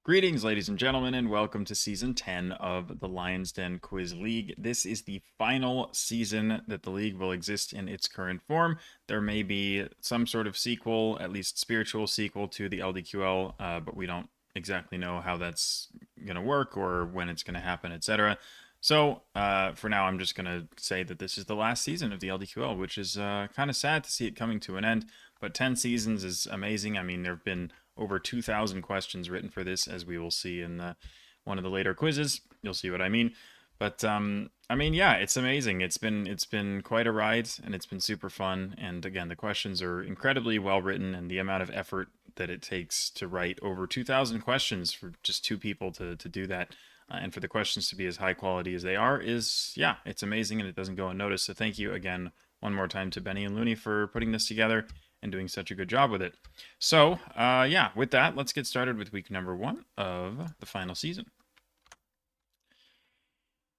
Greetings, ladies and gentlemen, and welcome to Season 10 of the Lyons Den Quiz League. This is the final season that the league will exist in its current form. There may be some sort of sequel, at least spiritual sequel, to the LDQL, but we don't exactly know how that's going to work or when it's going to happen, etc. So, for now, I'm just going to say that this is the last season of the LDQL, which is kind of sad to see it coming to an end, but 10 seasons is amazing. I mean, there have been over 2,000 questions written for this, as we will see in one of the later quizzes. You'll see what I mean. But I mean, yeah, it's amazing. It's been quite a ride, and it's been super fun. And again, the questions are incredibly well written, and the amount of effort that it takes to write over 2,000 questions for just two people to do that, and for the questions to be as high quality as they are, is, yeah, it's amazing, and it doesn't go unnoticed. So thank you again one more time to Benny and Looney for putting this together and doing such a good job with it. So, yeah, with that, let's get started with week number 1 of the final season.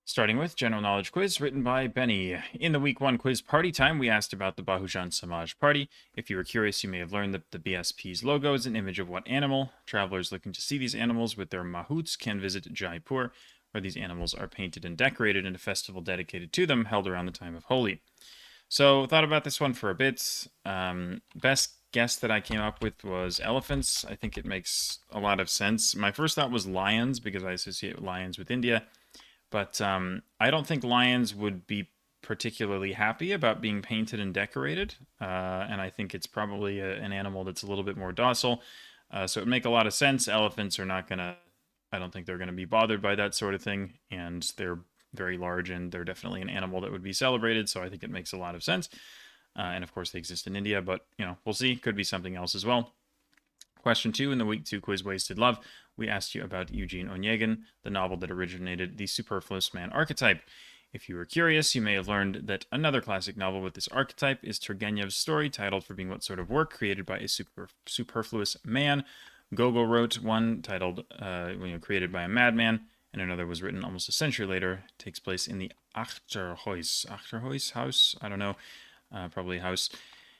Starting with General Knowledge Quiz, written by Benny. In the Week 1 quiz party time, we asked about the Bahujan Samaj Party. If you were curious, you may have learned that the BSP's logo is an image of what animal? Travelers looking to see these animals with their mahouts can visit Jaipur, where these animals are painted and decorated in a festival dedicated to them, held around the time of Holi. So, thought about this one for a bit. Best guess that I came up with was elephants. I think it makes a lot of sense. My first thought was lions, because I associate lions with India. But I don't think lions would be particularly happy about being painted and decorated. And I think it's probably an animal that's a little bit more docile. So it would make a lot of sense. Elephants are not going to, I don't think they're going to be bothered by that sort of thing. And they're very large, and they're definitely an animal that would be celebrated, so I think it makes a lot of sense. And of course, they exist in India, but, you know, we'll see. Could be something else as well. Question 2 in the Week 2 quiz, Wasted Love. We asked you about Eugene Onegin, the novel that originated the superfluous man archetype. If you were curious, you may have learned that another classic novel with this archetype is Turgenev's story, titled For Being What Sort of Work, created by a superfluous man. Gogol wrote one titled, created by a madman, and another was written almost a century later. It takes place in the Achterhuis house? I don't know. Probably house.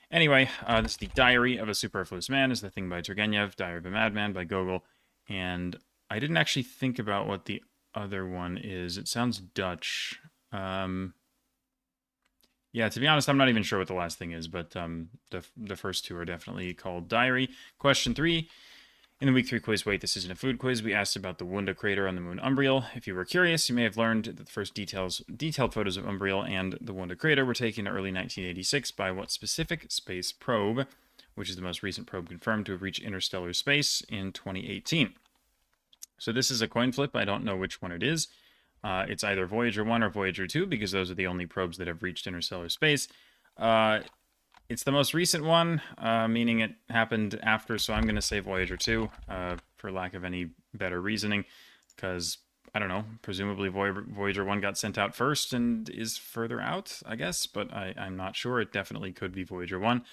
Anyway, this is the Diary of a Superfluous Man, is the thing by Turgenev, Diary of a Madman by Gogol. And I didn't actually think about what the other one is. It sounds Dutch. Yeah, to be honest, I'm not even sure what the last thing is, but the first two are definitely called Diary. Question 3. In the Week 3 quiz, wait, this isn't a food quiz, we asked about the Wunda crater on the moon Umbriel. If you were curious, you may have learned that the first detailed photos of Umbriel and the Wunda crater were taken in early 1986 by what specific space probe, which is the most recent probe confirmed to have reached interstellar space in 2018. So this is a coin flip. I don't know which one it is. It's either Voyager 1 or Voyager 2, because those are the only probes that have reached interstellar space. It's the most recent one, meaning it happened after, so I'm going to say Voyager 2, for lack of any better reasoning, because, I don't know, presumably Voyager 1 got sent out first and is further out, I guess, but I'm not sure. It definitely could be Voyager 1.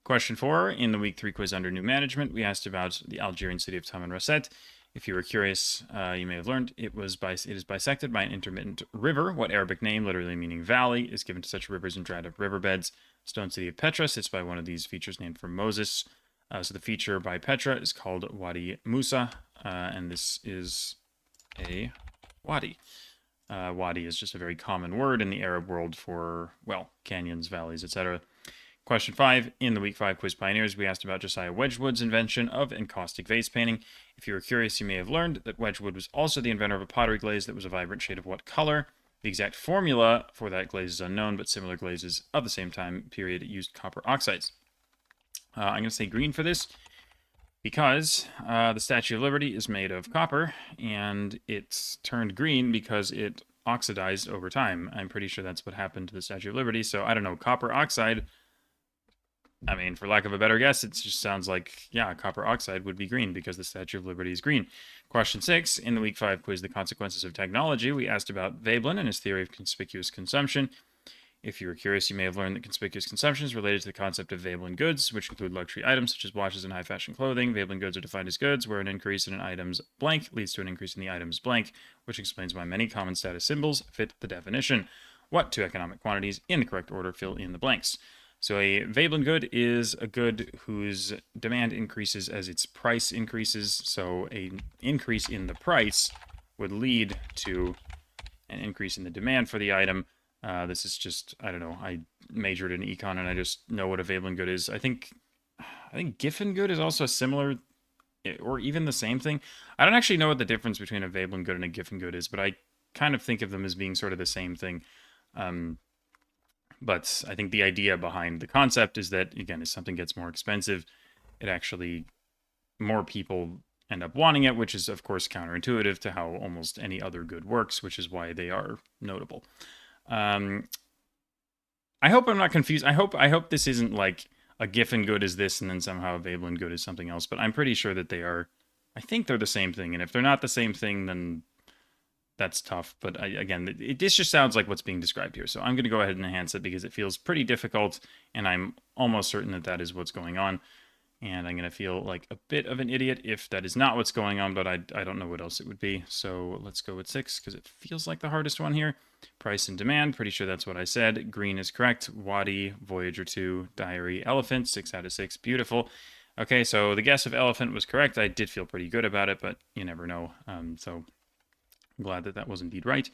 Question 4, in the Week 3 quiz under New Management, we asked about the Algerian city of Tamanrasset. If you were curious, you may have learned it is bisected by an intermittent river. What Arabic name, literally meaning valley, is given to such rivers and dried up riverbeds? Stone city of Petra sits by one of these features named for Moses. So the feature by Petra is called Wadi Musa, and this is a wadi. Wadi is just a very common word in the Arab world for, well, canyons, valleys, etc. Question 5. In the Week 5 quiz Pioneers, we asked about Josiah Wedgwood's invention of encaustic vase painting. If you were curious, you may have learned that Wedgwood was also the inventor of a pottery glaze that was a vibrant shade of what color? The exact formula for that glaze is unknown, but similar glazes of the same time period used copper oxides. I'm going to say green for this, because the Statue of Liberty is made of copper, and it's turned green because it oxidized over time. I'm pretty sure that's what happened to the Statue of Liberty, so I don't know, copper oxide. I mean, for lack of a better guess, it just sounds like, yeah, copper oxide would be green because the Statue of Liberty is green. Question 6, in the Week 5 quiz, The Consequences of Technology, we asked about Veblen and his theory of conspicuous consumption. If you were curious, you may have learned that conspicuous consumption is related to the concept of Veblen goods, which include luxury items such as watches and high-fashion clothing. Veblen goods are defined as goods where an increase in an item's blank leads to an increase in the item's blank, which explains why many common status symbols fit the definition. What two economic quantities, in the correct order, fill in the blanks? So a Veblen good is a good whose demand increases as its price increases. So an increase in the price would lead to an increase in the demand for the item. This is just, I don't know, I majored in econ and I just know what a Veblen good is. I think Giffen good is also a similar or even the same thing. I don't actually know what the difference between a Veblen good and a Giffen good is, but I kind of think of them as being sort of the same thing. But I think the idea behind the concept is that, again, as something gets more expensive, it actually, more people end up wanting it, which is, of course, counterintuitive to how almost any other good works, which is why they are notable. I hope I'm not confused. I hope this isn't like a Giffen good is this and then somehow a Veblen good is something else, but I'm pretty sure that they are, I think they're the same thing. And if they're not the same thing, then that's tough. But again, this just sounds like what's being described here. So I'm going to go ahead and enhance it because it feels pretty difficult, and I'm almost certain that that is what's going on. And I'm going to feel like a bit of an idiot if that is not what's going on, but I don't know what else it would be. So let's go with 6 because it feels like the hardest one here. Price and demand, pretty sure that's what I said. Green is correct. Wadi, Voyager 2, Diary, Elephant, 6 out of 6. Beautiful. Okay, so the guess of Elephant was correct. I did feel pretty good about it, but you never know. So I'm glad that that was indeed right.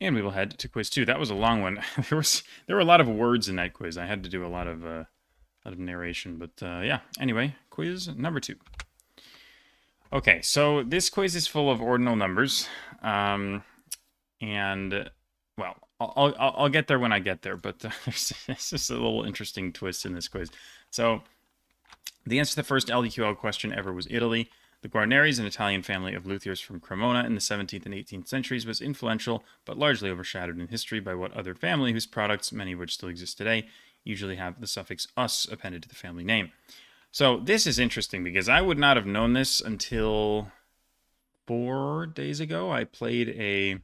And we will head to quiz 2. That was a long one. There were a lot of words in that quiz. I had to do a lot of narration, but yeah. Anyway, quiz number 2. Okay, so this quiz is full of ordinal numbers, and well, I'll get there when I get there. But there's just a little interesting twist in this quiz. So the answer to the first LDQL question ever was Italy. The Guarneris, an Italian family of luthiers from Cremona in the 17th and 18th centuries, was influential but largely overshadowed in history by what other family whose products, many of which still exist today, usually have the suffix "us" appended to the family name. So this is interesting because I would not have known this until 4 days ago. I played a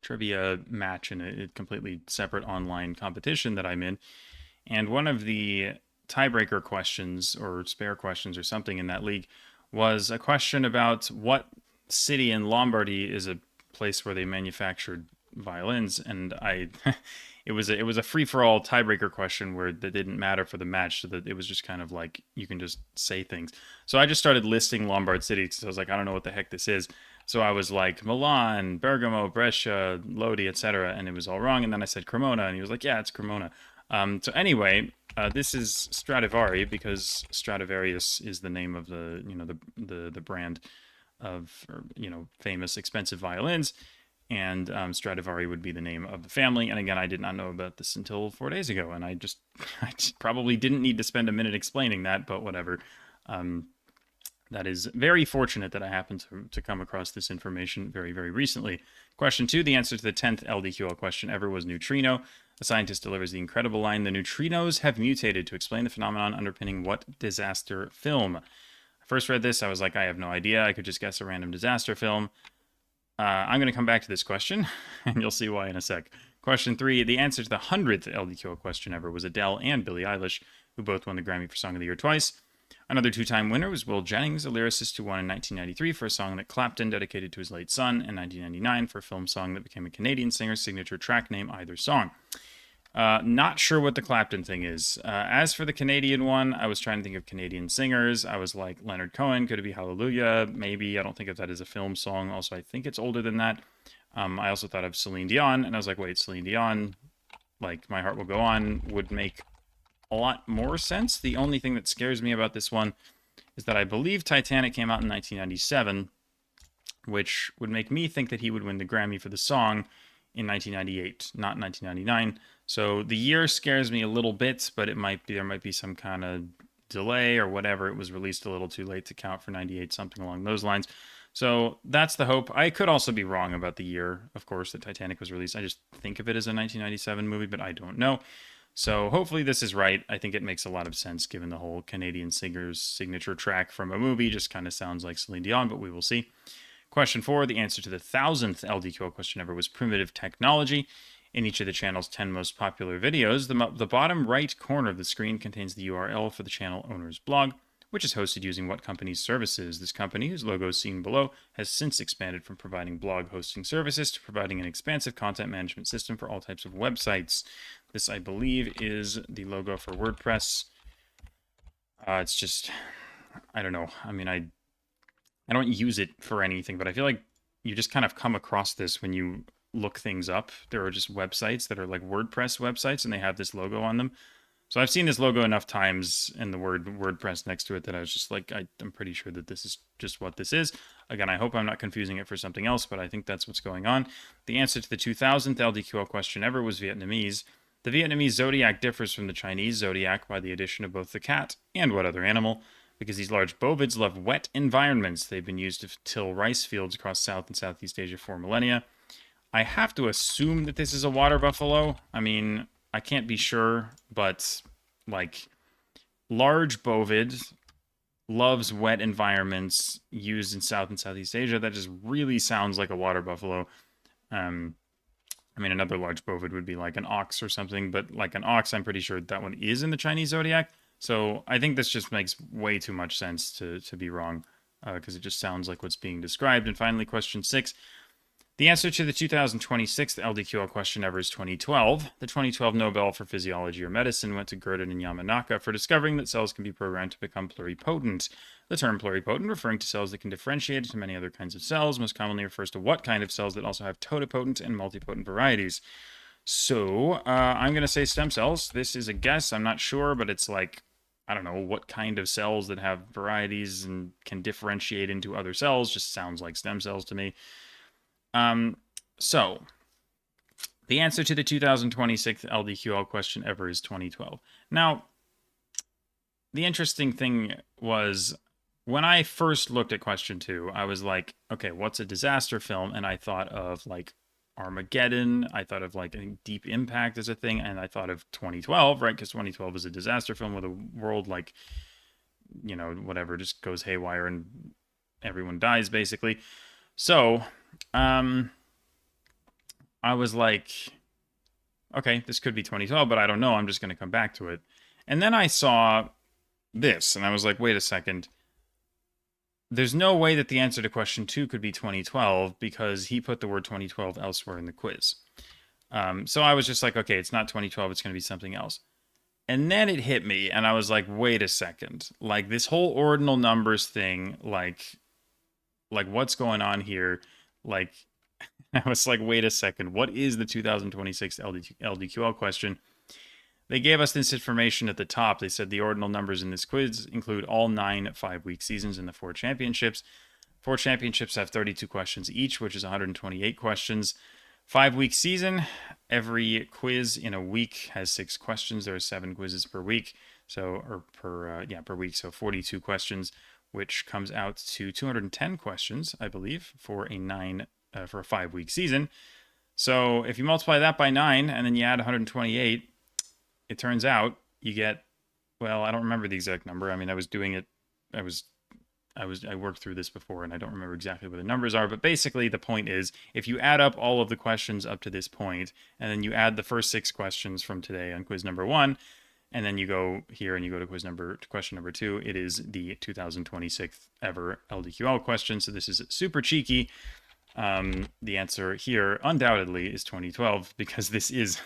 trivia match in a completely separate online competition that I'm in, and one of the tiebreaker questions or spare questions or something in that league was a question about what city in Lombardy is a place where they manufactured violins, and it was a free for all tiebreaker question where that didn't matter for the match, so that it was just kind of like you can just say things. So I just started listing Lombard cities because I was like, I don't know what the heck this is. So I was like Milan, Bergamo, Brescia, Lodi, etc., and it was all wrong. And then I said Cremona, and he was like, yeah, it's Cremona. So anyway, this is Stradivari because Stradivarius is the name of the brand of famous expensive violins, and Stradivari would be the name of the family. And again, I did not know about this until 4 days ago, and I probably didn't need to spend a minute explaining that, but whatever. That is very fortunate that I happened to come across this information very, very recently. Question 2, the answer to the 10th LDQL question ever was neutrino. A scientist delivers the incredible line, "The neutrinos have mutated," to explain the phenomenon underpinning what disaster film? I first read this, I was like, I have no idea. I could just guess a random disaster film. I'm going to come back to this question, and you'll see why in a sec. Question 3, the answer to the 100th LDQL question ever was Adele and Billie Eilish, who both won the Grammy for Song of the Year twice. Another two-time winner was Will Jennings, a lyricist who won in 1993 for a song that Clapton dedicated to his late son, and 1999 for a film song that became a Canadian singer's signature track name, Either Song. Not sure what the Clapton thing is. As for the Canadian one, I was trying to think of Canadian singers. I was like, Leonard Cohen, could it be Hallelujah? Maybe. I don't think of that as a film song. Also, I think it's older than that. I also thought of Celine Dion, and I was like, wait, Celine Dion, like My Heart Will Go On, would make a lot more sense. The only thing that scares me about this one is that I believe Titanic came out in 1997, which would make me think that he would win the Grammy for the song in 1998, not 1999. So the year scares me a little bit, but there might be some kind of delay or whatever. It was released a little too late to count for 98, something along those lines. So that's the hope. I could also be wrong about the year, of course, that Titanic was released. I just think of it as a 1997 movie, but I don't know. So hopefully this is right. I think it makes a lot of sense given the whole Canadian singer's signature track from a movie just kind of sounds like Celine Dion, but we will see. Question 4, the answer to the 1000th LDQL question ever was primitive technology. In each of the channel's 10 most popular videos, the bottom right corner of the screen contains the URL for the channel owner's blog. which is hosted using what company's services? This company, whose logo is seen below, has since expanded from providing blog hosting services to providing an expansive content management system for all types of websites. This, I believe, is the logo for WordPress. It's just, I don't know. I mean, I don't use it for anything, but I feel like you just kind of come across this when you look things up. There are just websites that are like WordPress websites, and they have this logo on them. So I've seen this logo enough times and the word WordPress next to it that I was just like, I'm pretty sure that this is just what this is. Again, I hope I'm not confusing it for something else, but I think that's what's going on. The answer to the 2000th LDQL question ever was Vietnamese. The Vietnamese zodiac differs from the Chinese zodiac by the addition of both the cat and what other animal? Because these large bovids love wet environments. They've been used to till rice fields across South and Southeast Asia for millennia. I have to assume that this is a water buffalo. I mean, I can't be sure, but like large bovid loves wet environments used in South and Southeast Asia. That just really sounds like a water buffalo. I mean, another large bovid would be like an ox or something, but like an ox, I'm pretty sure that one is in the Chinese zodiac. So I think this just makes way too much sense to be wrong, because it just sounds like what's being described. And finally, question 6. The answer to the 2026 LDQL question ever is 2012. The 2012 Nobel for Physiology or Medicine went to Gurdon and Yamanaka for discovering that cells can be programmed to become pluripotent. The term pluripotent, referring to cells that can differentiate into many other kinds of cells, most commonly refers to what kind of cells that also have totipotent and multipotent varieties. So I'm going to say stem cells. This is a guess. I'm not sure, but it's like, I don't know what kind of cells that have varieties and can differentiate into other cells. Just sounds like stem cells to me. So the answer to the 2026 LDQL question ever is 2012. Now, the interesting thing was when I first looked at question 2, I was like, okay, what's a disaster film? And I thought of like Armageddon. I thought of like, I think Deep Impact as a thing. And I thought of 2012, right? Because 2012 is a disaster film where the world, like, you know, whatever, just goes haywire and everyone dies basically. So, I was like, okay, this could be 2012, but I don't know. I'm just going to come back to it. And then I saw this, and I was like, wait a second. There's no way that the answer to question 2 could be 2012 because he put the word 2012 elsewhere in the quiz. So I was just like, okay, it's not 2012. It's going to be something else. And then it hit me, and I was like, wait a second. Like, this whole ordinal numbers thing, like what's going on here? Like, I was like, wait a second, what is the 2026 LDQL question? They gave us this information at the top. They said the ordinal numbers in this quiz include all 9 5-week seasons in the 4 championships. 4 championships have 32 questions each, which is 128 questions. 5-week season, every quiz in a week has 6 questions. There are 7 quizzes per week, per week, so 42 questions, which comes out to 210 questions, I believe, for a 5-week season. So if you multiply that by 9 and then you add 128, it turns out you get, well, I don't remember the exact number. I mean, I was doing it, I worked through this before and I don't remember exactly what the numbers are, but basically the point is if you add up all of the questions up to this point and then you add the first 6 questions from today on quiz number 1, and then you go here and you go to question number 2, it is the 2026 ever LDQL question. So this is super cheeky. The answer here undoubtedly is 2012 because this is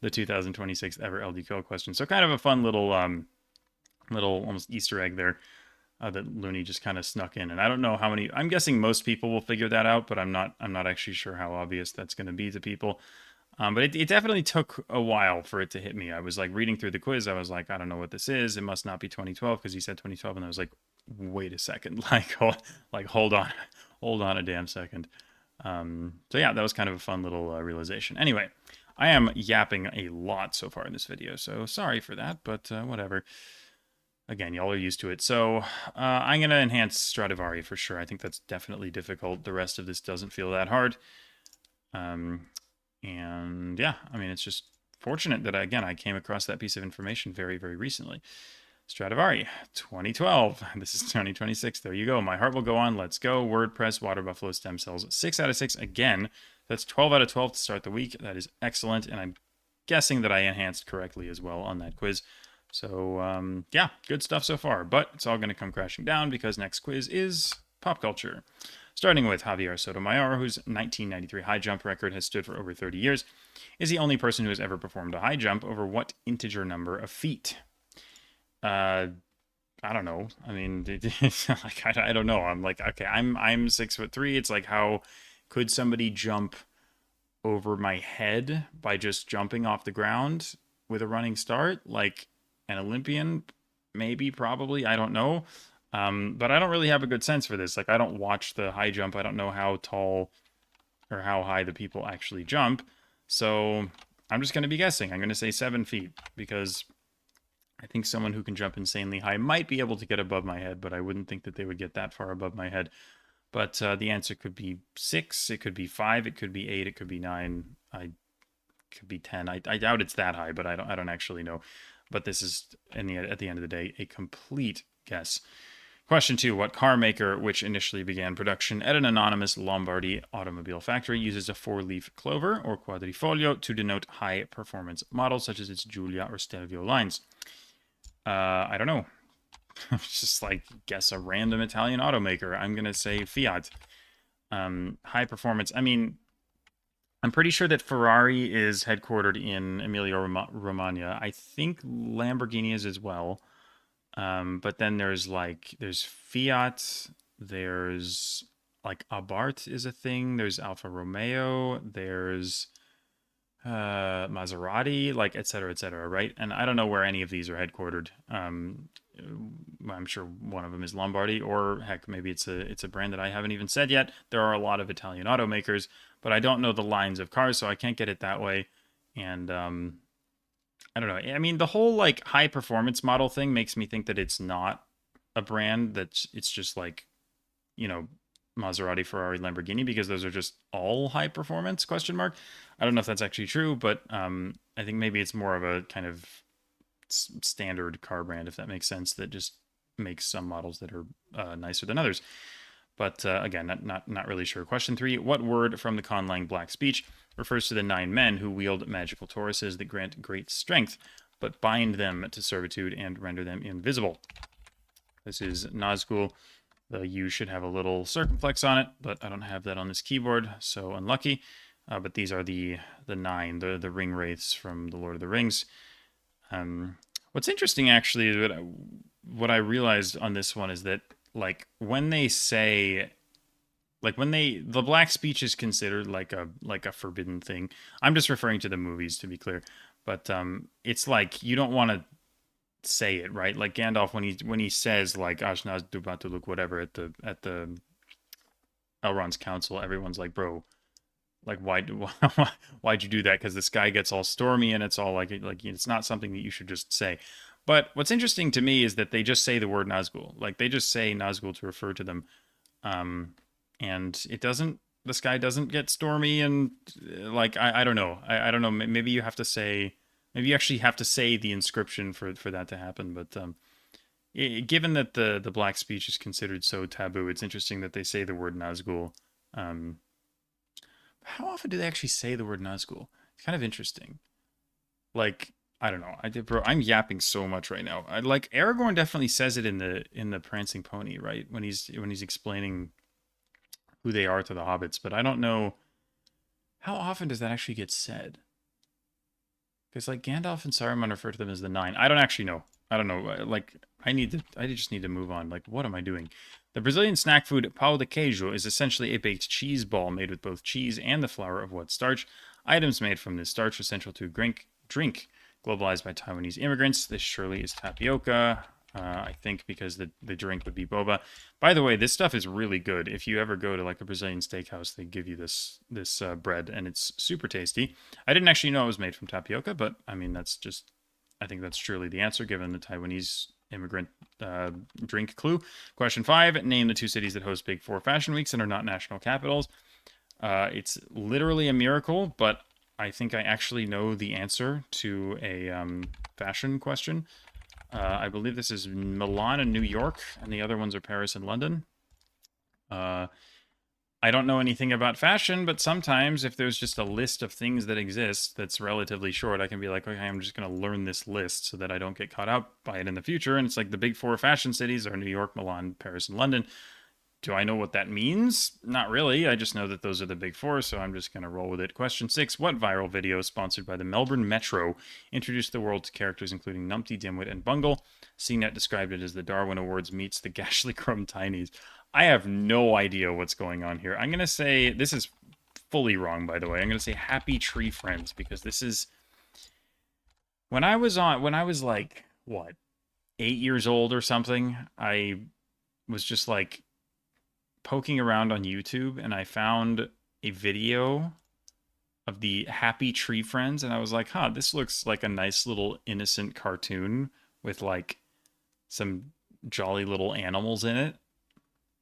the 2026 ever LDQL question. So kind of a fun little almost Easter egg there that Looney just kind of snuck in. And I don't know how many, I'm guessing most people will figure that out, but I'm not actually sure how obvious that's going to be to people. But it definitely took a while for it to hit me. I was like reading through the quiz. I was like, I don't know what this is. It must not be 2012 because he said 2012. And I was like, wait a second, hold on a damn second. So yeah, that was kind of a fun little realization. Anyway, I am yapping a lot so far in this video, so sorry for that, but whatever. Again, y'all are used to it. So I'm going to enhance Stradivari for sure. I think that's definitely difficult. The rest of this doesn't feel that hard. And yeah, I mean, it's just fortunate that, again, I came across that piece of information very, very recently. Stradivari, 2012. This is 2026. There you go. My heart will go on. Let's go. WordPress, water buffalo, stem cells. 6 out of 6 again. That's 12 out of 12 to start the week. That is excellent. And I'm guessing that I enhanced correctly as well on that quiz. So, yeah, good stuff so far. But it's all going to come crashing down because next quiz is pop culture. Starting with Javier Sotomayor, whose 1993 high jump record has stood for over 30 years, is the only person who has ever performed a high jump over what integer number of feet? I don't know. I mean, like I don't know. I'm like, okay, I'm 6'3". It's like, how could somebody jump over my head by just jumping off the ground with a running start? Like an Olympian, maybe, probably. I don't know. But I don't really have a good sense for this. Like, I don't watch the high jump. I don't know how tall or how high the people actually jump. So I'm just going to be guessing. I'm going to say 7 feet because I think someone who can jump insanely high might be able to get above my head, but I wouldn't think that they would get that far above my head. But the answer could be 6, it could be 5, it could be 8, it could be 9, I could be 10. I doubt it's that high, but I don't actually know. But this is at the end of the day a complete guess. Question 2. What car maker, which initially began production at an anonymous Lombardy automobile factory, uses a 4-leaf clover or quadrifoglio to denote high-performance models such as its Giulia or Stelvio lines? I don't know. Just like guess a random Italian automaker. I'm gonna say Fiat. High performance. I mean, I'm pretty sure that Ferrari is headquartered in Emilia-Romagna. I think Lamborghini is as well. But then there's Fiat. There's like Abarth is a thing. There's Alfa Romeo. There's Maserati, like et cetera, right? And I don't know where any of these are headquartered. I'm sure one of them is Lombardy, or heck, maybe it's a brand that I haven't even said yet. There are a lot of Italian automakers, but I don't know the lines of cars, so I can't get it that way. And I don't know. I mean, the whole like high performance model thing makes me think that it's not a brand, that it's just like, you know, Maserati, Ferrari, Lamborghini, because those are just all high performance, question mark. I don't know if that's actually true, but I think maybe it's more of a kind of standard car brand, if that makes sense, that just makes some models that are nicer than others. But again, not really sure. Question 3. What word from the conlang Black Speech refers to the 9 men who wield magical toruses that grant great strength, but bind them to servitude and render them invisible? This is Nazgul. The U should have a little circumflex on it, but I don't have that on this keyboard, so unlucky. But these are the 9, the ring wraiths from the Lord of the Rings. What's interesting, actually, is what I realized on this one is that, like, when they say, like, the Black Speech is considered like a forbidden thing. I'm just referring to the movies, to be clear, but it's like you don't want to say it, right? Like Gandalf when he says like Ashnaz durbatulûk whatever at the Elrond's council, everyone's like, bro, like why'd you do that? Because the sky gets all stormy and it's all like it's not something that you should just say. But what's interesting to me is that they just say the word Nazgul. Like they just say Nazgul to refer to them, and the sky doesn't get stormy, and like I don't know. I don't know. Maybe you have to say. Maybe you actually have to say the inscription for that to happen. But given that the Black Speech is considered so taboo, it's interesting that they say the word Nazgul. How often do they actually say the word Nazgul? It's kind of interesting. Like, I don't know. I'm yapping so much right now. Like Aragorn definitely says it in the Prancing Pony, right? When he's explaining who they are to the hobbits, but I don't know how often does that actually get said. Because like Gandalf and Saruman refer to them as the 9. I don't actually know. I don't know. Like I just need to move on. Like what am I doing? The Brazilian snack food pão de queijo is essentially a baked cheese ball made with both cheese and the flour of what starch? Items made from this starch are central to drink globalized by Taiwanese immigrants. This surely is tapioca. I think because the drink would be boba. By the way, this stuff is really good. If you ever go to like a Brazilian steakhouse, they give you this bread, and it's super tasty. I didn't actually know it was made from tapioca, but I mean I think that's surely the answer given the Taiwanese immigrant drink clue. Question 5: name the 2 cities that host Big 4 fashion weeks and are not national capitals. It's literally a miracle, but I think I actually know the answer to a fashion question. I believe this is Milan and New York, and the other ones are Paris and London. I I don't know anything about fashion, but sometimes if there's just a list of things that exist that's relatively short, I can be like, okay, I'm just going to learn this list so that I don't get caught up by it in the future. And it's like the big four fashion cities are New York, Milan, Paris, and London. Do I know what that means? Not really. I just know that those are the big four, so I'm just going to roll with it. Question 6. What viral video sponsored by the Melbourne Metro introduced the world to characters including Numpty, Dimwit, and Bungle? CNET described it as the Darwin Awards meets the Gashly Crumb Tinies. I have no idea what's going on here. I'm going to say, this is fully wrong, by the way. I'm going to say Happy Tree Friends, because this is... when I was like, what, 8 years old or something, I was just like poking around on YouTube and I found a video of the Happy Tree Friends and I was like, huh, this looks like a nice little innocent cartoon with like some jolly little animals in it.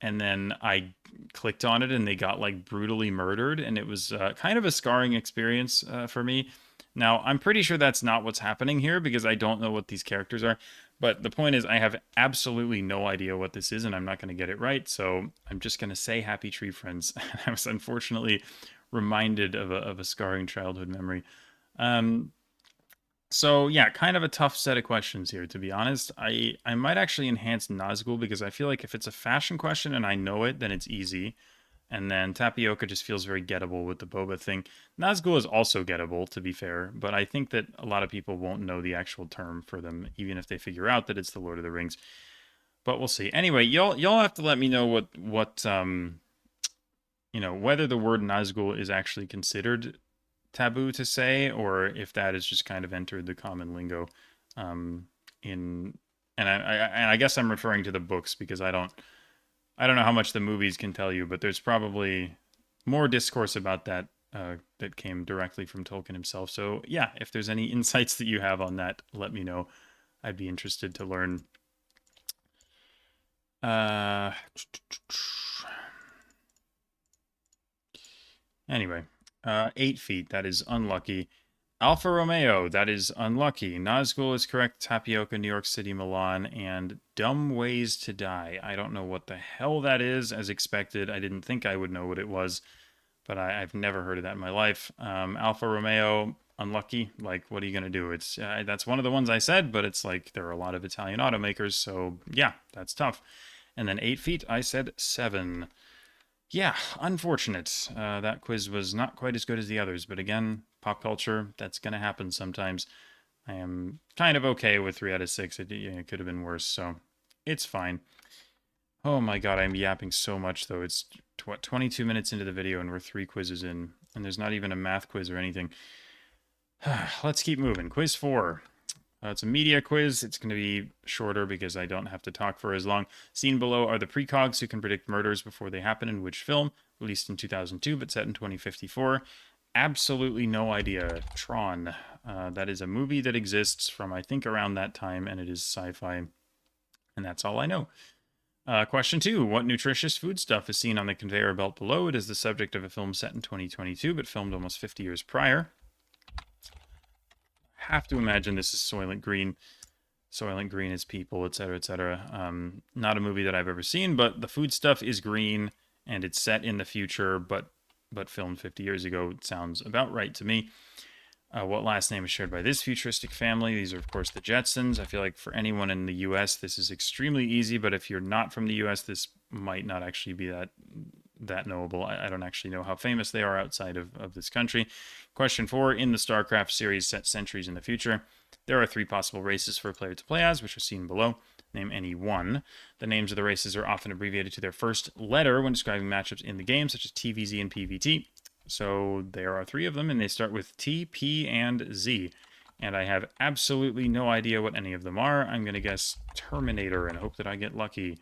And then I clicked on it and they got like brutally murdered and it was kind of a scarring experience for me. Now, I'm pretty sure that's not what's happening here because I don't know what these characters are. But the point is, I have absolutely no idea what this is, and I'm not going to get it right. So I'm just going to say Happy Tree Friends. I was unfortunately reminded of a scarring childhood memory. So yeah, kind of a tough set of questions here, to be honest. I might actually enhance Nazgul because I feel like if it's a fashion question and I know it, then it's easy. And then Tapioca just feels very gettable with the boba thing. Nazgul is also gettable, to be fair, but I think that a lot of people won't know the actual term for them, even if they figure out that it's the Lord of the Rings. But we'll see. Anyway, y'all have to let me know what whether the word Nazgul is actually considered taboo to say, or if that has just kind of entered the common lingo. I guess I'm referring to the books because I don't know how much the movies can tell you, but there's probably more discourse about that that came directly from Tolkien himself. So yeah, if there's any insights that you have on that, let me know. I'd be interested to learn. Anyway, 8 feet, that is unlucky. Alfa Romeo, that is unlucky. Nazgul is correct. Tapioca, New York City, Milan, and Dumb Ways to Die. I don't know what the hell that is, as expected. I didn't think I would know what it was, but I've never heard of that in my life. Alfa Romeo, unlucky. Like, what are you going to do? It's that's one of the ones I said, but it's like there are a lot of Italian automakers, so yeah, that's tough. And then 8 feet, I said 7. Yeah, unfortunate. That quiz was not quite as good as the others, but again, pop culture, that's going to happen sometimes. I am kind of okay with 3 out of 6. It could have been worse, so it's fine. Oh my god, I'm yapping so much, though. It's, 22 minutes into the video, and we're 3 quizzes in, and there's not even a math quiz or anything. Let's keep moving. Quiz 4. It's a media quiz. It's going to be shorter because I don't have to talk for as long. Seen below are the precogs who can predict murders before they happen in which film, released in 2002 but set in 2054. Absolutely no idea. Tron. That is a movie that exists from, I think, around that time, and it is sci-fi. And that's all I know. Question 2. What nutritious foodstuff is seen on the conveyor belt below? It is the subject of a film set in 2022 but filmed almost 50 years prior. Have to imagine this is Soylent Green. Soylent Green is people, etc., etc. Not a movie that I've ever seen, but the food stuff is green, and it's set in the future, but filmed 50 years ago. It sounds about right to me. What last name is shared by this futuristic family? These are, of course, the Jetsons. I feel like for anyone in the U.S., this is extremely easy, but if you're not from the U.S., this might not actually be that knowable. I don't actually know how famous they are outside of this country. Question 4. In the StarCraft series set centuries in the future, there are 3 possible races for a player to play as, which are seen below. Name any one. The names of the races are often abbreviated to their first letter when describing matchups in the game, such as TVZ and PVT. So there are 3 of them, and they start with T, P, and Z. And I have absolutely no idea what any of them are. I'm going to guess Terminator and hope that I get lucky.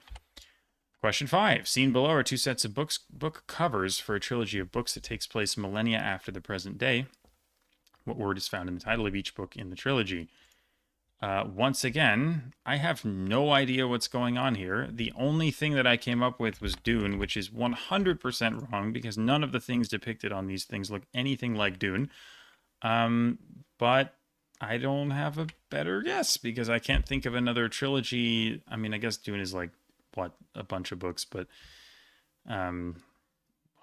Question 5. Seen below are 2 sets of book covers for a trilogy of books that takes place millennia after the present day. What word is found in the title of each book in the trilogy? Once again, I have no idea what's going on here. The only thing that I came up with was Dune, which is 100% wrong because none of the things depicted on these things look anything like Dune. But I don't have a better guess because I can't think of another trilogy. I mean, I guess Dune is like, what, a bunch of books, but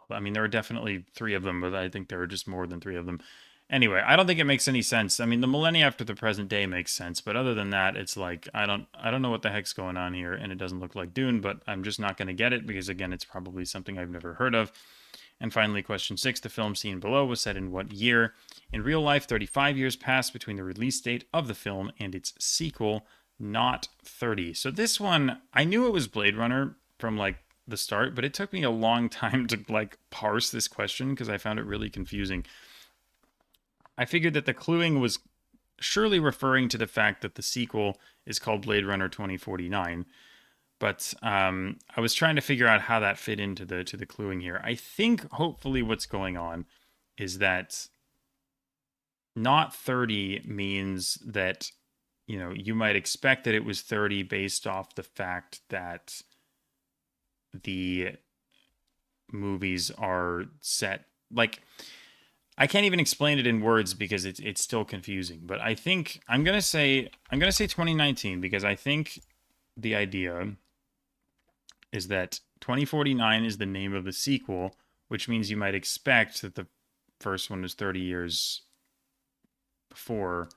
I mean, there are definitely 3 of them, but I think there are just more than 3 of them. Anyway, I don't think it makes any sense. I mean, the millennia after the present day makes sense, but other than that, it's like I don't know what the heck's going on here, and it doesn't look like Dune, but I'm just not going to get it because again, it's probably something I've never heard of. And finally, question 6, the film seen below was set in what year? In real life, 35 years passed between the release date of the film and its sequel, not 30. So this one, I knew it was Blade Runner from like the start, but it took me a long time to like parse this question because I found it really confusing. I figured that the cluing was surely referring to the fact that the sequel is called Blade Runner 2049. But I was trying to figure out how that fit into the cluing here. I think hopefully what's going on is that not 30 means that, you know, you might expect that it was 30 based off the fact that the movies are set like I can't even explain it in words because it's still confusing. But I think I'm gonna say 2019 because I think the idea is that 2049 is the name of the sequel, which means you might expect that the first one was 30 years before.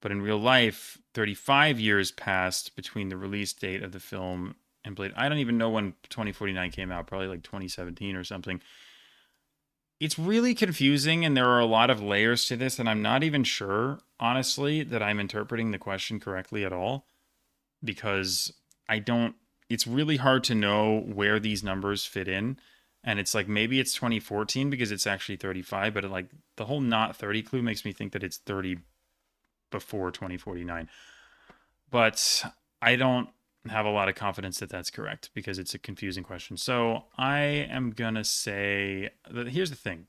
But in real life, 35 years passed between the release date of the film and Blade. I don't even know when 2049 came out, probably like 2017 or something. It's really confusing, and there are a lot of layers to this, and I'm not even sure, honestly, that I'm interpreting the question correctly at all, because it's really hard to know where these numbers fit in, and it's like maybe it's 2014 because it's actually 35, but like the whole not 30 clue makes me think that it's 30 before 2049. But I don't have a lot of confidence that that's correct because it's a confusing question. So I am going to say that here's the thing.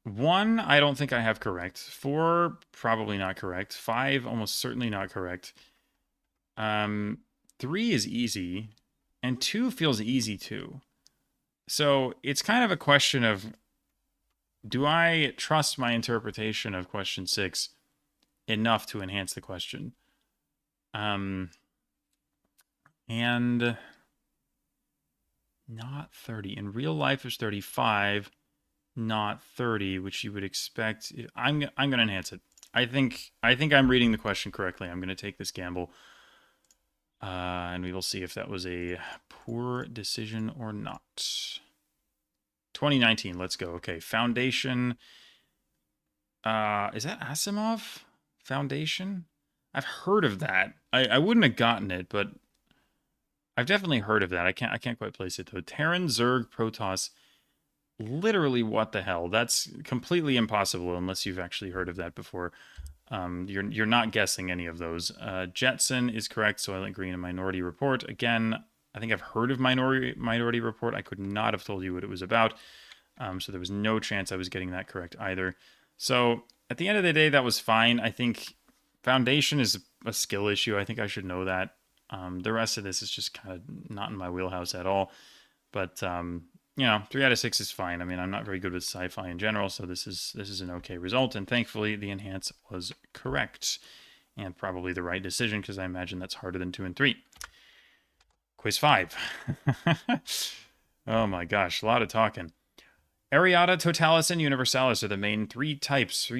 1, I don't think I have correct. 4, probably not correct. 5, almost certainly not correct. 3 is easy, and 2 feels easy too. So it's kind of a question of, do I trust my interpretation of question 6 enough to enhance the question? And not 30. In real life, it's 35, not 30, which you would expect. I'm going to enhance it. I think I'm reading the question correctly. I'm going to take this gamble. And we will see if that was a poor decision or not. 2019, let's go. Okay, Foundation. Is that Asimov? Foundation? I've heard of that. I wouldn't have gotten it, but I've definitely heard of that. I can't quite place it though. Terran, Zerg, Protoss. Literally, what the hell? That's completely impossible unless you've actually heard of that before. You're not guessing any of those. Jetson is correct. Soylent Green and Minority Report. Again, I think I've heard of Minority Report. I could not have told you what it was about. So there was no chance I was getting that correct either. So at the end of the day, that was fine. I think Foundation is a skill issue. I think I should know that. The rest of this is just kind of not in my wheelhouse at all. But 3 out of 6 is fine. I mean, I'm not very good with sci-fi in general, so this is an okay result. And thankfully, the enhance was correct and probably the right decision because I imagine that's harder than 2 and 3. Quiz 5. Oh my gosh, a lot of talking. Areata, totalis, and universalis are the main 3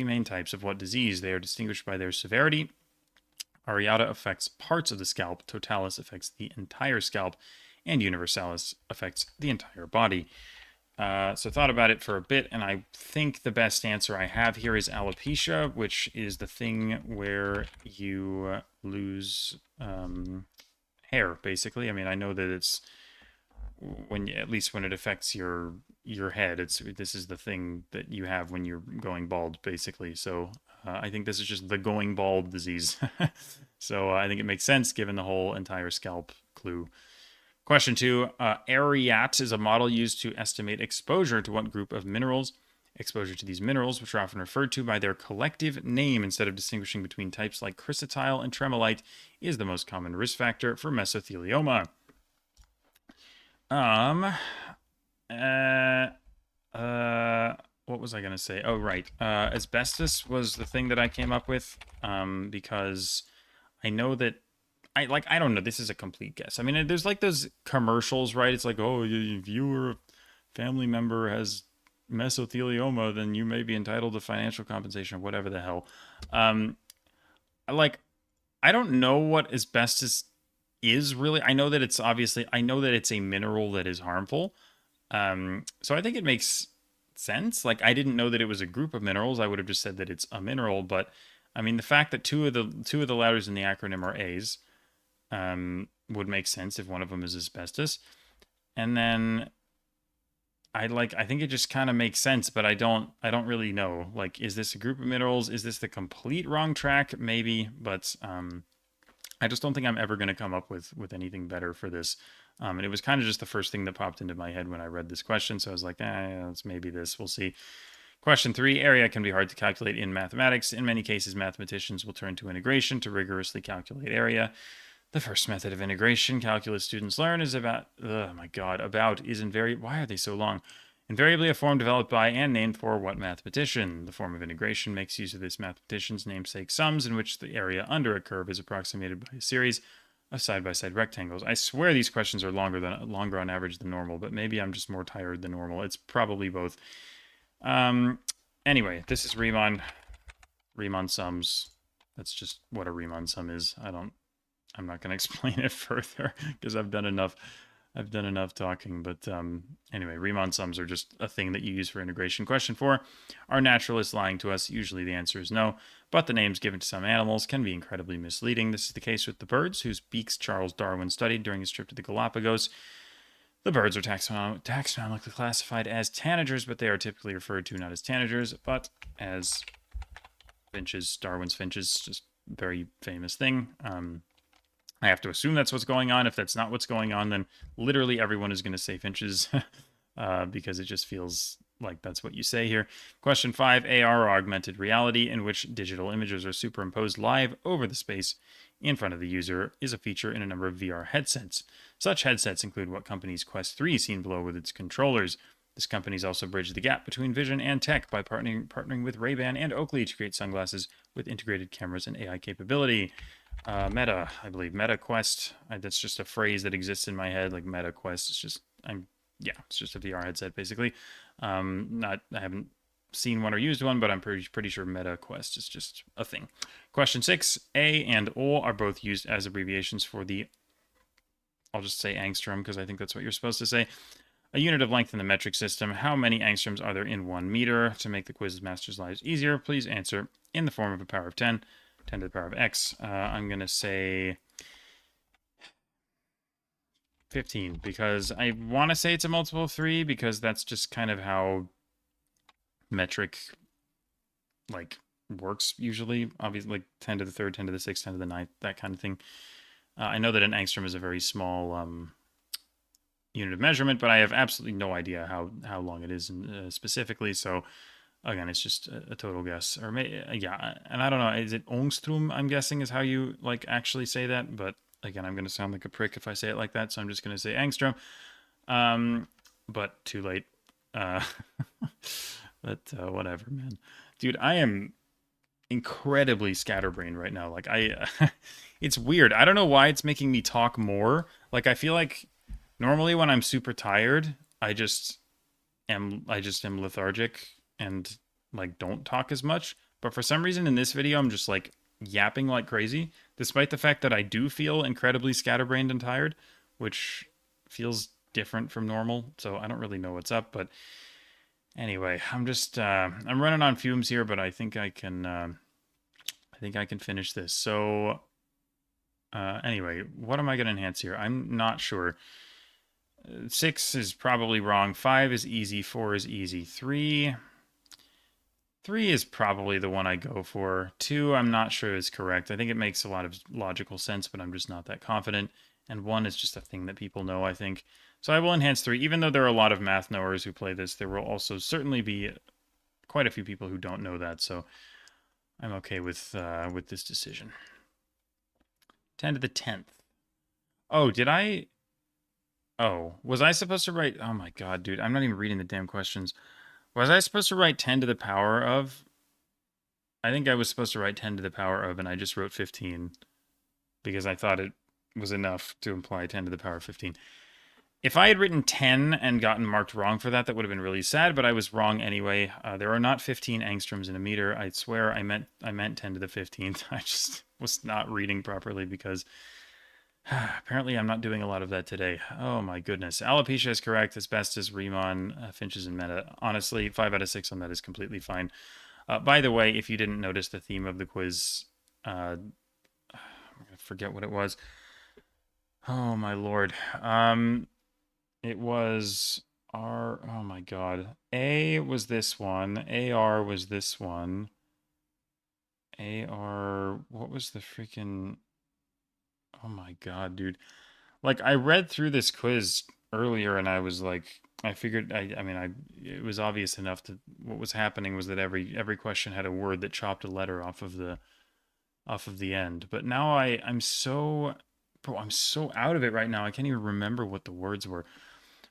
main types of what disease? They are distinguished by their severity. Areata affects parts of the scalp, totalis affects the entire scalp, and universalis affects the entire body. So thought about it for a bit, and I think the best answer I have here is alopecia, which is the thing where you lose hair, basically. I mean, I know that it's at least when it affects your head, this is the thing that you have when you're going bald, basically. So I think this is just the going bald disease. So I think it makes sense given the whole entire scalp clue. Question 2, Ariat is a model used to estimate exposure to what group of minerals? Exposure to these minerals, which are often referred to by their collective name instead of distinguishing between types like chrysotile and tremolite, is the most common risk factor for mesothelioma. What was I going to say? Oh, right. Asbestos was the thing that I came up with because I know that I don't know. This is a complete guess. I mean, there's like those commercials, right? It's like, oh, if you were family member has mesothelioma, then you may be entitled to financial compensation or whatever the hell. Um, like, I don't know what asbestos is really. I know that it's obviously, I know that it's a mineral that is harmful. So I think it makes sense. Like, I didn't know that it was a group of minerals. I would have just said that it's a mineral. But I mean, the fact that two of the letters in the acronym are A's would make sense if one of them is asbestos. And then I think it just kind of makes sense, but I don't really know. Like, is this a group of minerals? Is this the complete wrong track? Maybe, but I just don't think I'm ever going to come up with anything better for this. And it was kind of just the first thing that popped into my head when I read this question. So I was like, it's maybe this. We'll see. Question 3. Area can be hard to calculate in mathematics. In many cases, mathematicians will turn to integration to rigorously calculate area. The first method of integration calculus students learn is about, oh my god, about is why are they so long? Invariably a form developed by and named for what mathematician? The form of integration makes use of this mathematician's namesake sums in which the area under a curve is approximated by a series of side-by-side rectangles. I swear these questions are longer on average than normal, but maybe I'm just more tired than normal. It's probably both. Anyway, this is Riemann sums. That's just what a Riemann sum is. I'm not going to explain it further because I've done enough talking, but anyway, Riemann sums are just a thing that you use for integration. Question 4, are naturalists lying to us? Usually the answer is no, but the names given to some animals can be incredibly misleading. This is the case with the birds, whose beaks Charles Darwin studied during his trip to the Galapagos. The birds are taxonomically classified as tanagers, but they are typically referred to not as tanagers, but as finches. Darwin's finches, just very famous thing. I have to assume that's what's going on. If that's not what's going on, then literally everyone is going to say finches because it just feels like that's what you say here. Question 5, AR, or augmented reality, in which digital images are superimposed live over the space in front of the user, is a feature in a number of VR headsets. Such headsets include what company's Quest 3 seen below with its controllers. This company's also bridged the gap between vision and tech by partnering with Ray-Ban and Oakley to create sunglasses with integrated cameras and AI capability. Meta, I believe. Meta Quest. That's just a phrase that exists in my head. Like Meta Quest. It's just, it's just a VR headset basically. I haven't seen one or used one, but I'm pretty sure Meta Quest is just a thing. Question 6. A and O are both used as abbreviations for the, I'll just say angstrom because I think that's what you're supposed to say. A unit of length in the metric system. How many angstroms are there in 1 meter? To make the quiz's master's lives easier, please answer in the form of a power of 10. 10 to the power of x. I'm going to say 15 because I want to say it's a multiple of 3 because that's just kind of how metric works usually. Obviously, like 10 to the 3rd, 10 to the 6th, 10 to the 9th, that kind of thing. I know that an angstrom is a very small unit of measurement, but I have absolutely no idea how long it is specifically, so again, it's just a total guess. Or yeah, and I don't know, is it Ångström, I'm guessing, is how you actually say that, but again, I'm going to sound like a prick if I say it like that, so I'm just going to say angstrom. But too late. But whatever, man. Dude, I am incredibly scatterbrained right now. It's weird. I don't know why it's making me talk more. I feel like normally when I'm super tired, I just am lethargic and don't talk as much. But for some reason in this video, I'm just yapping like crazy, despite the fact that I do feel incredibly scatterbrained and tired, which feels different from normal. So I don't really know what's up, but anyway, I'm just I'm running on fumes here, but I think I can finish this. So anyway, what am I going to enhance here? I'm not sure. 6 is probably wrong. 5 is easy. 4 is easy. 3 is probably the one I go for. 2, I'm not sure is correct. I think it makes a lot of logical sense, but I'm just not that confident. And 1 is just a thing that people know, I think. So I will enhance 3. Even though there are a lot of math knowers who play this, there will also certainly be quite a few people who don't know that. So I'm okay with this decision. 10 to the 10th. Oh, did I... Oh, was I supposed to write... Oh my god, dude. I'm not even reading the damn questions. Was I supposed to write 10 to the power of? I think I was supposed to write 10 to the power of, and I just wrote 15 because I thought it was enough to imply 10 to the power of 15. If I had written 10 and gotten marked wrong for that, that would have been really sad, but I was wrong anyway. There are not 15 angstroms in a meter. I swear I meant 10 to the 15th. I just was not reading properly because apparently I'm not doing a lot of that today. Oh my goodness. Alopecia is correct. Asbestos, Riemann, Finches, and Meta. Honestly, 5 out of 6 on that is completely fine. By the way, if you didn't notice the theme of the quiz, I forget what it was. Oh my lord. It was R. Oh my god. A was this one. AR was this one. AR. What was the freaking. Oh my god, dude. Like, I read through this quiz earlier and I was like, I figured, it was obvious enough that what was happening was that every question had a word that chopped a letter off of the end. But now I'm so, bro, I'm so out of it right now. I can't even remember what the words were.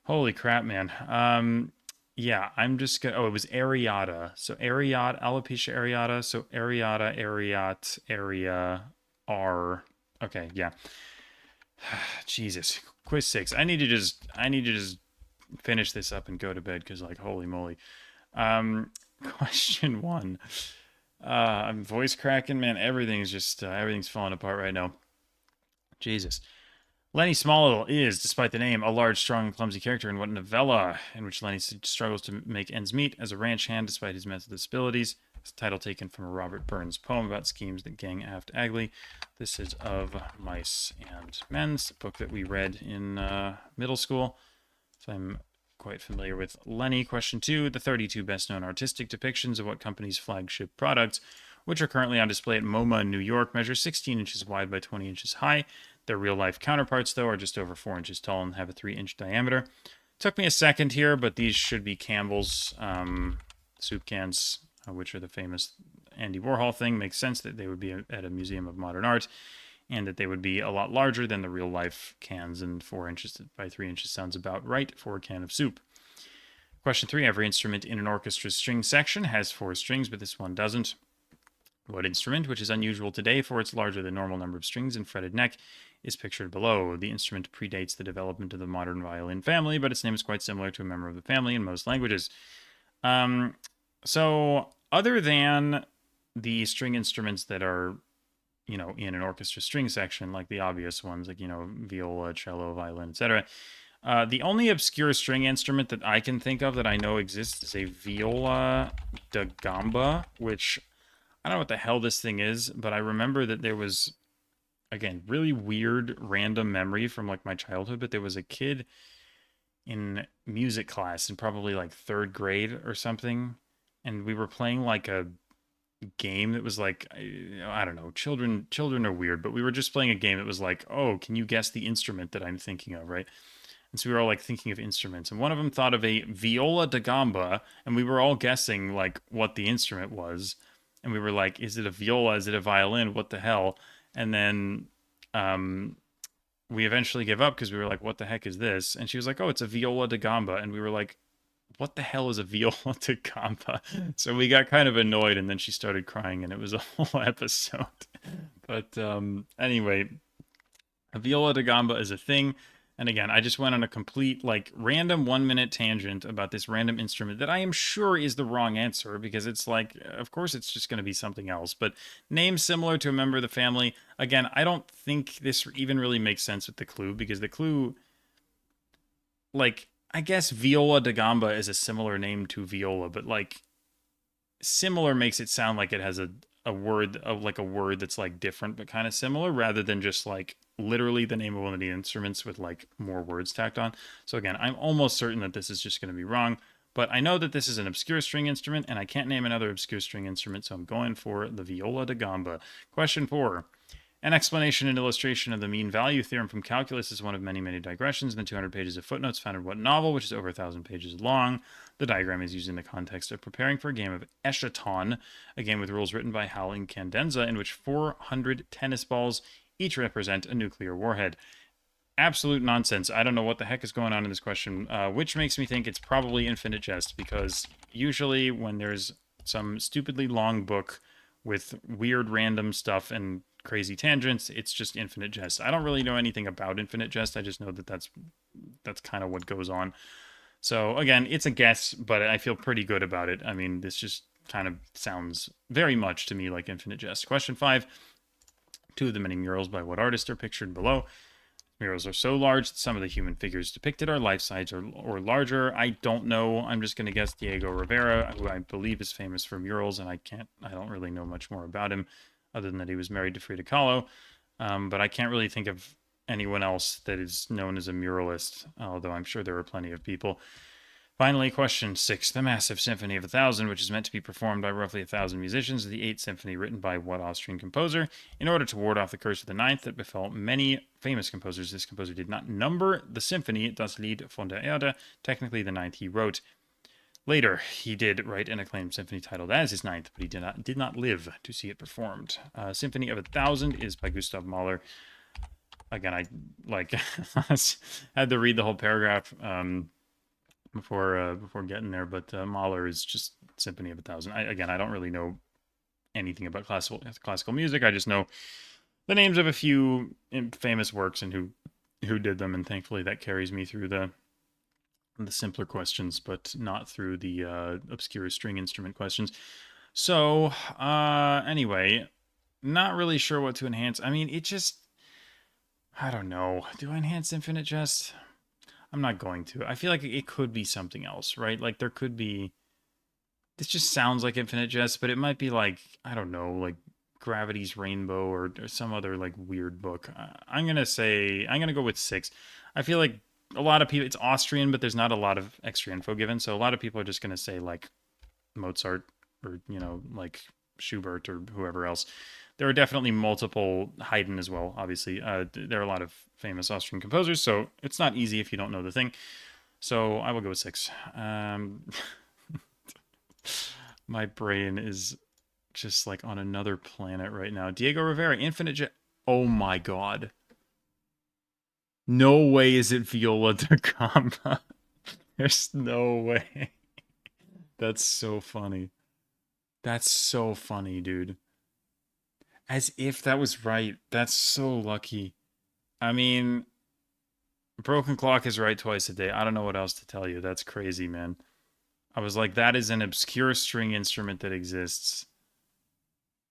Holy crap, man. Yeah, I'm just gonna. Oh, it was areata. So areata, alopecia areata. So areata, areat, area, R. Okay, yeah. Jesus, quiz 6. I need to just finish this up and go to bed because, like, holy moly. Question 1. I'm voice cracking, man. Everything's falling apart right now. Jesus. Lenny Smallittle is, despite the name, a large, strong, and clumsy character in what novella in which Lenny struggles to make ends meet as a ranch hand despite his mental disabilities. It's a title taken from a Robert Burns poem about schemes that gang aft Agley. This is Of Mice and Men, a book that we read in middle school. So I'm quite familiar with Lenny. Question 2. The 32 best-known artistic depictions of what company's flagship products, which are currently on display at MoMA in New York, measure 16 inches wide by 20 inches high. Their real-life counterparts, though, are just over 4 inches tall and have a 3-inch diameter. Took me a second here, but these should be Campbell's soup cans, which are the famous Andy Warhol thing. Makes sense that they would be at a museum of modern art and that they would be a lot larger than the real-life cans, and 4 inches by 3 inches sounds about right for a can of soup. Question 3. Every instrument in an orchestra's string section has 4 strings, but this one doesn't. What instrument, which is unusual today for its larger than normal number of strings and fretted neck, is pictured below? The instrument predates the development of the modern violin family, but its name is quite similar to a member of the family in most languages. So other than the string instruments that are, in an orchestra string section, like the obvious ones, like, viola, cello, violin, etc., the only obscure string instrument that I can think of that I know exists is a viola da gamba, which I don't know what the hell this thing is, but I remember that there was, again, really weird random memory from like my childhood, but there was a kid in music class in probably like 3rd grade or something, and we were playing like a game that was like, I don't know, children are weird, but we were just playing a game that was like, oh, can you guess the instrument that I'm thinking of, right? And so we were all like thinking of instruments, and one of them thought of a viola da gamba, and we were all guessing like what the instrument was. And we were like, is it a viola? Is it a violin? What the hell? And then we eventually gave up because we were like, what the heck is this? And she was like, oh, it's a viola da gamba. And we were like, what the hell is a viola da gamba? So we got kind of annoyed, and then she started crying, and it was a whole episode. But anyway, a viola da gamba is a thing. And again, I just went on a complete, like, random 1-minute tangent about this random instrument that I am sure is the wrong answer, because it's like, of course it's just going to be something else. But name similar to a member of the family. Again, I don't think this even really makes sense with the clue, because the clue, like, I guess viola da gamba is a similar name to viola, but, like, similar makes it sound like it has a word that's like different but kind of similar, rather than just like literally the name of one of the instruments with like more words tacked on. So again, I'm almost certain that this is just going to be wrong, but I know that this is an obscure string instrument and I can't name another obscure string instrument, so I'm going for the viola da gamba. Question 4. An explanation and illustration of the mean value theorem from calculus is one of many, many digressions in the 200 pages of footnotes found in what novel, which is over 1,000 pages long. The diagram is used in the context of preparing for a game of Eschaton, a game with rules written by Hal and Candenza, in which 400 tennis balls each represent a nuclear warhead. Absolute nonsense. I don't know what the heck is going on in this question, which makes me think it's probably Infinite Jest, because usually when there's some stupidly long book with weird random stuff and crazy tangents, it's just Infinite Jest. I don't really know anything about Infinite Jest. I just know that that's that's kind of what goes on. So again, it's a guess, but I feel pretty good about it. I mean, this just kind of sounds very much to me like Infinite Jest. Question 5. Two of the many murals by what artist are pictured below? Murals are so large that some of the human figures depicted are life-size or larger. I don't know. I'm just going to guess Diego Rivera, who I believe is famous for murals, and I don't really know much more about him other than that he was married to Frida Kahlo. But I can't really think of anyone else that is known as a muralist, although I'm sure there are plenty of people. Finally, question 6. The Massive Symphony of 1000, which is meant to be performed by roughly 1,000 musicians, is the 8th symphony written by what Austrian composer? In order to ward off the curse of the ninth that befell many famous composers, this composer did not number the symphony, das Lied von der Erde, technically the ninth he wrote. Later, he did write an acclaimed symphony titled as his ninth, but he did not live to see it performed. Symphony of 1000 is by Gustav Mahler. Again, I had to read the whole paragraph before getting there, but Mahler is just Symphony of 1000. I don't really know anything about classical music. I just know the names of a few famous works and who did them, and thankfully that carries me through the simpler questions, but not through the obscure string instrument questions. So anyway, not really sure what to enhance. I mean, I don't know. Do I enhance Infinite Jest? I'm not going to. I feel like it could be something else, right? Like there could be... This just sounds like Infinite Jest, but it might be like, I don't know, like Gravity's Rainbow or some other like weird book. I'm going to go with 6. I feel like a lot of people, it's Austrian, but there's not a lot of extra info given. So a lot of people are just going to say like Mozart or, like Schubert or whoever else. There are definitely multiple, Haydn as well, obviously. There are a lot of famous Austrian composers, so it's not easy if you don't know the thing. So I will go with 6. My brain is just like on another planet right now. Diego Rivera, Infinite Jest. Oh my god. No way is it Viola da Gamba. There's no way. That's so funny. That's so funny, dude. As if that was right. That's so lucky. I mean, Broken Clock is right twice a day. I don't know what else to tell you. That's crazy, man. I was like, that is an obscure string instrument that exists.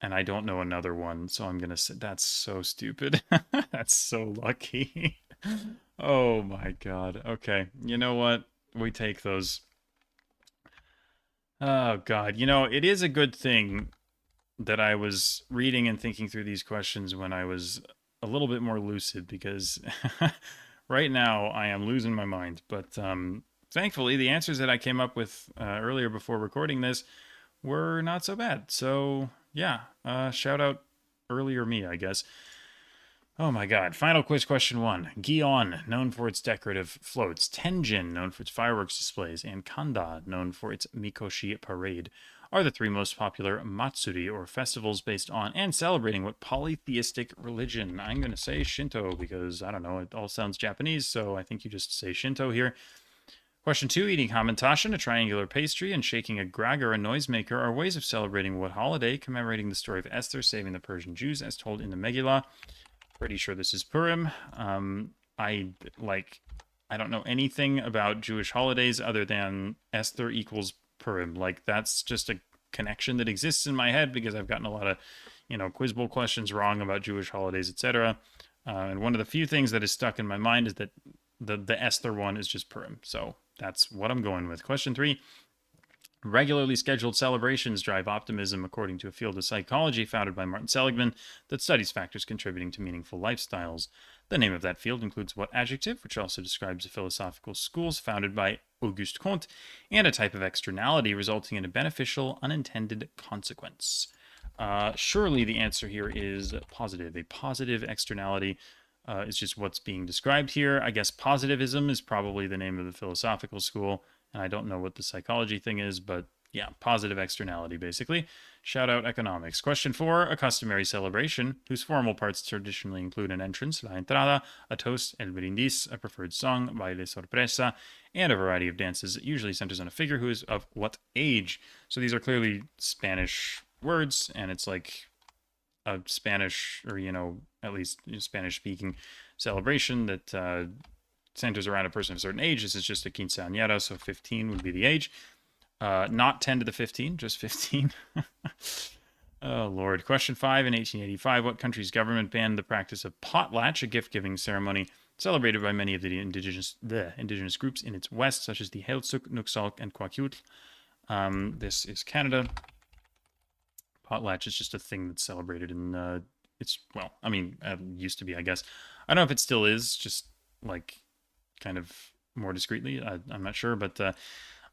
And I don't know another one. So I'm going to say, that's so stupid. That's so lucky. Oh my god. Okay. You know what? We take those. Oh god. It is a good thing that I was reading and thinking through these questions when I was a little bit more lucid, because right now I am losing my mind. But thankfully, the answers that I came up with earlier before recording this were not so bad. So yeah, shout out earlier me, I guess. Oh my god. Final quiz question 1. Gion, known for its decorative floats. Tenjin, known for its fireworks displays. And Kanda, known for its Mikoshi parade, are the 3 most popular matsuri, or festivals based on and celebrating what polytheistic religion? I'm going to say Shinto because, I don't know, it all sounds Japanese, so I think you just say Shinto here. Question 2. Eating hamantashen, a triangular pastry, and shaking a gragger, a noisemaker, are ways of celebrating what holiday, commemorating the story of Esther saving the Persian Jews as told in the Megillah. Pretty sure this is Purim. I don't know anything about Jewish holidays other than Esther equals Purim. Like, that's just a connection that exists in my head because I've gotten a lot of, quiz bowl questions wrong about Jewish holidays, etc. And one of the few things that is stuck in my mind is that the Esther one is just Purim. So that's what I'm going with. Question 3. Regularly scheduled celebrations drive optimism, according to a field of psychology founded by Martin Seligman that studies factors contributing to meaningful lifestyles. The name of that field includes what adjective, which also describes the philosophical schools founded by Auguste Comte, and a type of externality resulting in a beneficial, unintended consequence. Surely the answer here is positive. A positive externality is just what's being described here. I guess positivism is probably the name of the philosophical school. And I don't know what the psychology thing is, but yeah, positive externality, basically. Shout out economics. Question 4. A customary celebration, whose formal parts traditionally include an entrance, la entrada, a toast, el brindis, a preferred song, baile sorpresa, and a variety of dances, usually centers on a figure who is of what age? So these are clearly Spanish words, and it's like a Spanish, or, at least Spanish-speaking celebration that centers around a person of a certain age. This is just a quinceañera, so 15 would be the age. Not 10 to the 15, just 15. Oh, Lord. Question 5. In 1885, what country's government banned the practice of potlatch, a gift-giving ceremony celebrated by many of the indigenous groups in its west, such as the Heiltsuk, Nuksalk, and Kwakiutl? This is Canada. Potlatch is just a thing that's celebrated in, well, I mean, it used to be, I guess. I don't know if it still is, just, like, kind of more discreetly. I'm not sure, but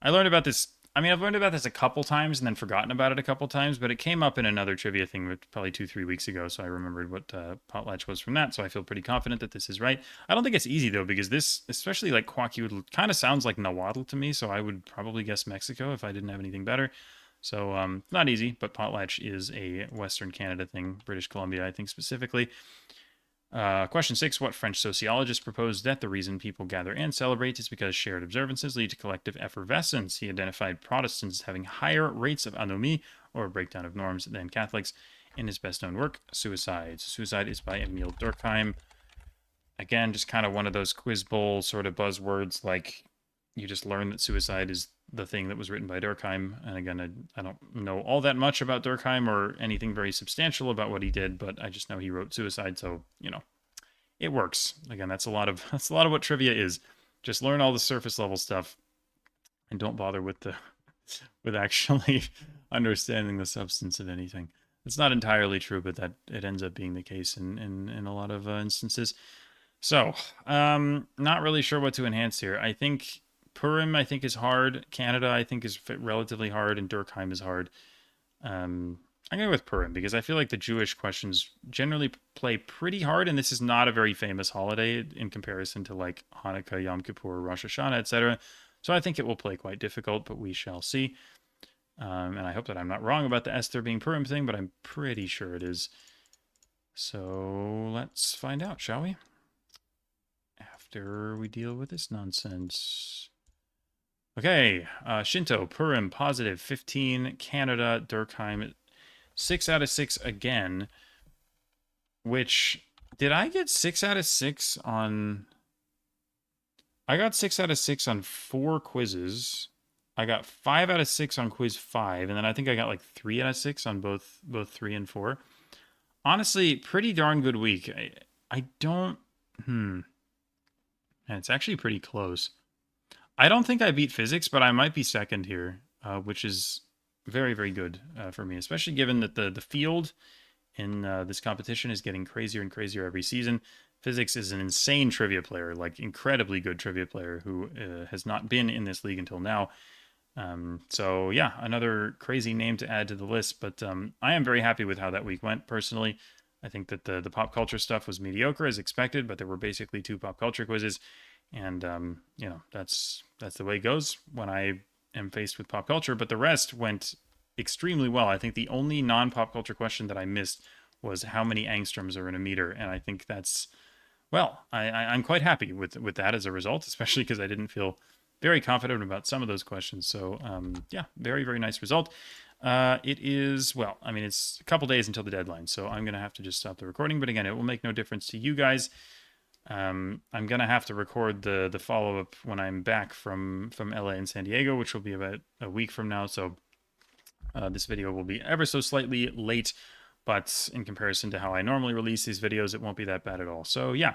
I learned about this. I mean, I've learned about this a couple times and then forgotten about it a couple times, but it came up in another trivia thing probably 2-3 weeks ago, so I remembered what potlatch was from that, so I feel pretty confident that this is right. I don't think it's easy, though, because this, especially like Kwakiutl, kind of sounds like Nahuatl to me, so I would probably guess Mexico if I didn't have anything better. So, not easy, but potlatch is a Western Canada thing, British Columbia, I think specifically. Question 6. What French sociologist proposed that the reason people gather and celebrate is because shared observances lead to collective effervescence? He identified Protestants as having higher rates of anomie, or breakdown of norms, than Catholics in his best-known work, Suicide. Suicide is by Emile Durkheim. Again, just kind of one of those quiz bowl sort of buzzwords, like you just learn that suicide is the thing that was written by Durkheim. And again, I don't know all that much about Durkheim or anything very substantial about what he did, but I just know he wrote Suicide, so, you know, it works. Again, that's a lot of what trivia is. Just learn all the surface level stuff and don't bother with actually understanding the substance of anything. It's not entirely true, but that it ends up being the case in a lot of instances. So, not really sure what to enhance here. I think Purim, is hard. Canada, I think, is relatively hard, and Durkheim is hard. I'm going to go with Purim because I feel like the Jewish questions generally play pretty hard, and this is not a very famous holiday in comparison to like Hanukkah, Yom Kippur, Rosh Hashanah, etc. So I think it will play quite difficult, but we shall see. And I hope that I'm not wrong about the Esther being Purim thing, but I'm pretty sure it is. So let's find out, shall we? After we deal with this nonsense. Okay, Shinto, Purim, positive, 15, Canada, Durkheim, 6 out of 6 again, which, did I get 6 out of 6 on, I got 6 out of 6 on 4 quizzes, I got 5 out of 6 on quiz 5, and then I think I got like 3 out of 6 on both 3 and 4. Honestly, pretty darn good week. I don't, and it's actually pretty close. I don't think I beat physics, but I might be second here, which is very, very good for me, especially given that the field in this competition is getting crazier and crazier every season. Physics is an insane trivia player, like incredibly good trivia player who has not been in this league until now. So yeah, another crazy name to add to the list, but I am very happy with how that week went personally. I think that the pop culture stuff was mediocre as expected, but there were basically 2 pop culture quizzes. And, you know, that's the way it goes when I am faced with pop culture. But the rest went extremely well. I think the only non-pop culture question that I missed was how many angstroms are in a meter. And I think that's, well, I'm quite happy with that as a result, especially because I didn't feel very confident about some of those questions. So, yeah, very, very nice result. It is, well, I mean, it's a couple days until the deadline, so I'm going to have to just stop the recording. But again, it will make no difference to you guys. I'm going to have to record the follow-up when I'm back from LA and San Diego, which will be about a week from now. So this video will be ever so slightly late, but in comparison to how I normally release these videos, it won't be that bad at all. So yeah,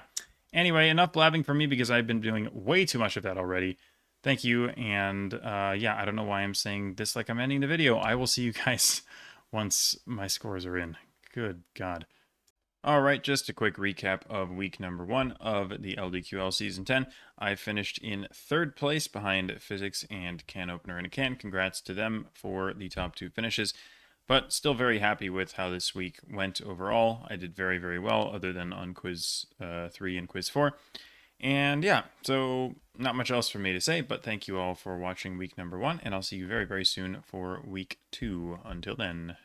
anyway, enough blabbing for me because I've been doing way too much of that already. Thank you, and yeah, I don't know why I'm saying this like I'm ending the video. I will see you guys once my scores are in. Good God. All right, just a quick recap of week number 1 of the LDQL Season 10. I finished in 3rd place behind Physics and Can Opener in a Can. Congrats to them for the top 2 finishes, but still very happy with how this week went overall. I did very, very well, other than on quiz 3 and quiz 4. And yeah, so not much else for me to say, but thank you all for watching week number 1, and I'll see you very, very soon for week 2. Until then.